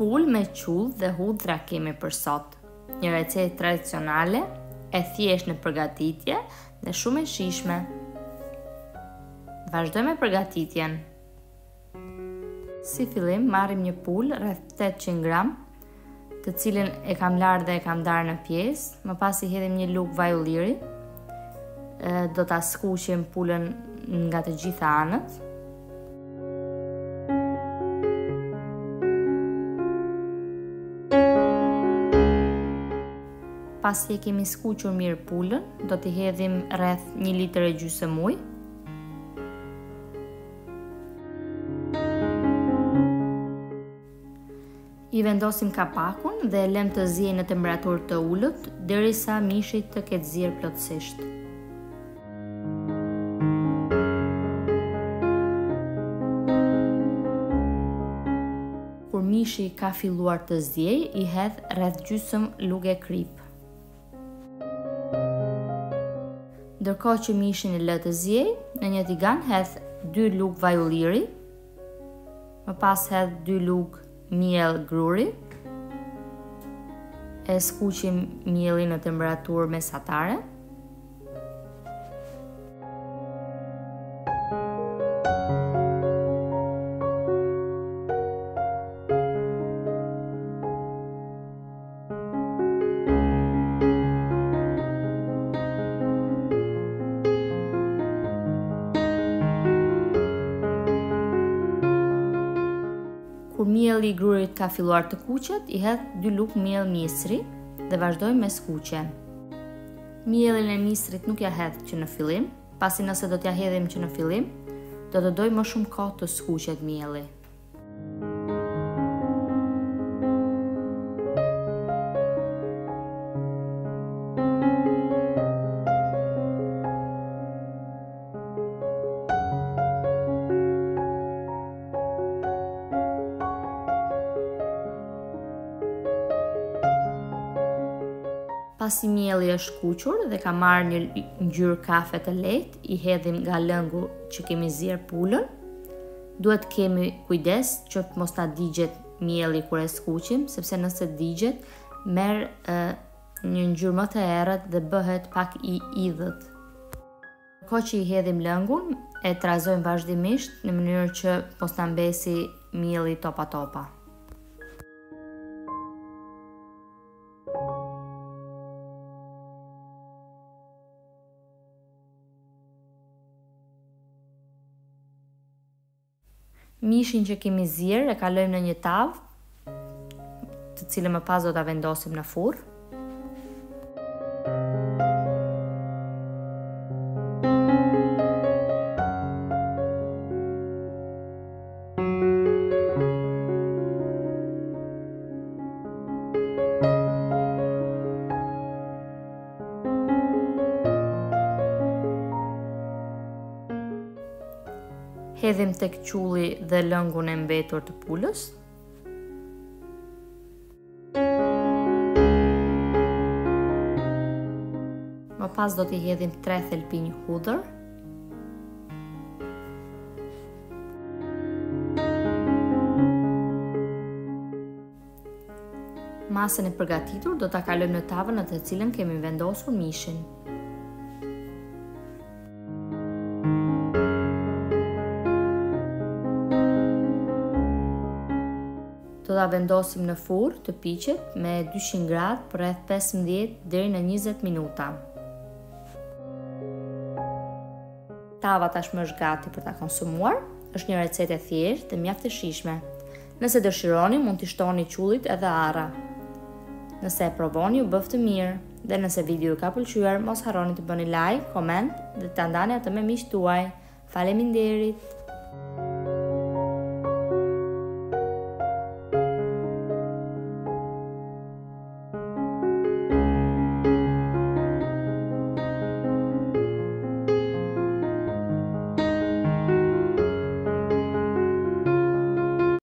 Pulë me qullë dhe hudhra kemi për sot. Një recetë tradicionale, e thjeshtë në përgatitje dhe shumë e shijshme. Vazhdojmë me përgatitjen. Si fillim, marrim një pulë rreth 800 gram, të cilën e kam larë dhe e kam darë në pjesë. Më pas I hedhim një lugë vaj ulliri. Do ta skuqim pulën nga të gjitha anët. Pasi e kemi skuqur mirë pulën, do t'i hedhim rreth 1 litër e gjysmë ujë. I vendosim kapakun dhe e lëm të ziejë në temperaturë të ulët derisa mishi të ketë zier plotësisht. Kur mishi ka filluar të ziejë, I hedh rreth gjysmë lugë kripë. Ndërkohë që mishin e lë të ziejë, në një tigan hedh 2 lugë vaj ulliri, më pas hedh 2 lugë miell gruri, e skuqim miellin në temperaturë mesatare. Kur mielli I grurit ka filluar të kuqet, I hedh 2 lugë miell misri dhe vazhdojmë me skuqjen. Miellin e misrit nuk ja hedh që në fillim, pasi nëse do t'ja hedhim që në fillim, do të dojë më shumë kohë të skuqet mielli. Pasi mielli është kuqur dhe ka marrë një ngjyrë kafe të lehtë, I hedhim nga lëngu që kemi zier pulën. Duhet kemi kujdes që të mos ta digjet mielli kur e skuqim, sepse nëse digjet, merr një ngjyrë më të errët dhe bëhet pak I idhët. Kur që I hedhim lëngun, e trazojmë vazhdimisht në mënyrë që mos ta mbesi mielli topa topa. Mishin që kemi zier e kalojmë në një tavë, të cilën më pas do ta vendosim në furrë. Hedhim tek qulli dhe lëngun e mbetur të pulës. Më pas do t'i hedhim 3 thelpinj hudhër. Masën e përgatitur do ta kalojmë në tavën në të cilën kemi vendosur mishin. Do ta vendosim në furrë të piqet me 200 gradë për rreth 15 deri në 20 minuta. Tava tashmë është gati për ta konsumuar. Është një recetë e thjeshtë dhe mjaft e shijshme. Nëse dëshironi, mund t'i shtoni qullit edhe arra. Nëse e provoni, u bëftë mirë. Dhe nëse video ju ka pëlqyer, mos harroni të bëni like, koment dhe ta ndani atë me miqtë tuaj. Faleminderit!